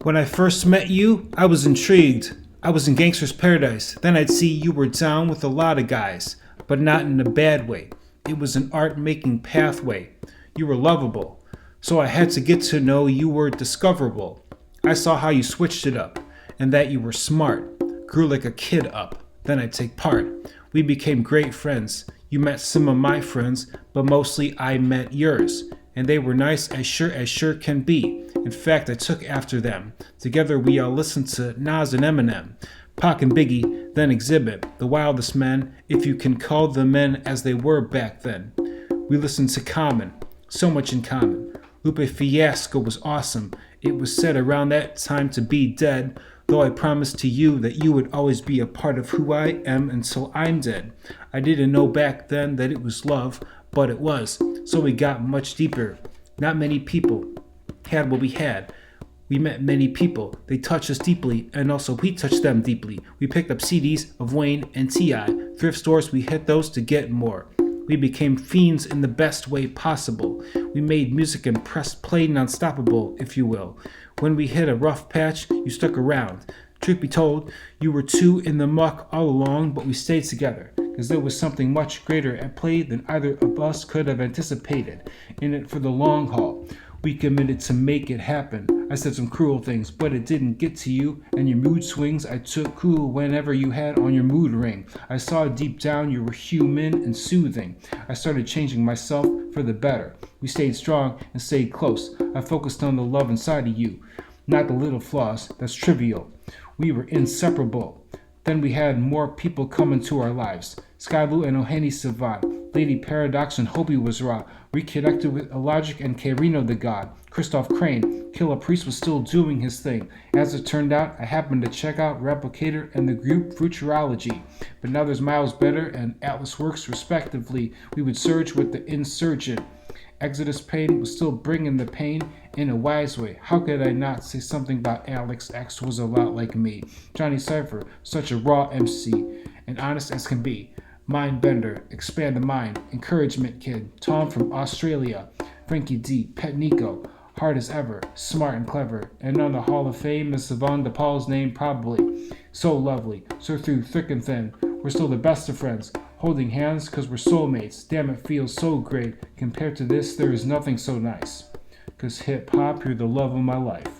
When I first met you, I was intrigued. I was in gangster's paradise. Then I'd see you were down with a lot of guys, but not in a bad way. It was an art-making pathway. You were lovable, so I had to get to know you were discoverable. I saw how you switched it up, and that you were smart. Grew like a kid up. Then I'd take part. We became great friends. You met some of my friends, but mostly I met yours. And they were nice as sure can be. In fact, I took after them. Together we all listened to Nas and Eminem, Pac and Biggie, then Exhibit, the wildest men, if you can call them men as they were back then. We listened to Common, so much in common. Lupe Fiasco was awesome. It was said around that time to be dead, though I promised to you that you would always be a part of who I am until I'm dead. I didn't know back then that it was love, but it was, so we got much deeper. Not many people had what we had. We met many people. They touched us deeply, and also we touched them deeply. We picked up CDs of Wayne and T.I. Thrift stores, we hit those to get more. We became fiends in the best way possible. We made music and pressed play non-stoppable, if you will. When we hit a rough patch, you stuck around. Truth be told, you were two in the muck all along, but we stayed together, because there was something much greater at play than either of us could have anticipated. In it for the long haul, we committed to make it happen. I said some cruel things, but it didn't get to you, and your mood swings I took cool whenever you had on your mood ring. I saw deep down you were human and soothing. I started changing myself for the better. We stayed strong and stayed close. I focused on the love inside of you, not the little flaws, that's trivial. We were inseparable. Then we had more people come into our lives. Skyblue and Ohani Savant, Lady Paradox and Hobie was raw. Reconnected with Illogic and Kairino the God. Christoph Crane, Killer Priest was still doing his thing. As it turned out, I happened to check out Replicator and the group Futurology. But now there's Miles Better and Atlas Works respectively. We would surge with the Insurgent. Exodus Pain was still bringing the pain in a wise way. How could I not say something about Alex X was a lot like me? Johnny Cypher, such a raw MC, and honest as can be. Mind Bender, Expand the Mind, Encouragement Kid, Tom from Australia, Frankie D, Pet Nico, hard as ever, smart and clever, and on the Hall of Fame is Savon DePaul's name probably. So lovely, so through thick and thin, we're still the best of friends, holding hands cause we're soulmates. Damn, it feels so great. Compared to this, there is nothing so nice. Cause hip hop, you're the love of my life.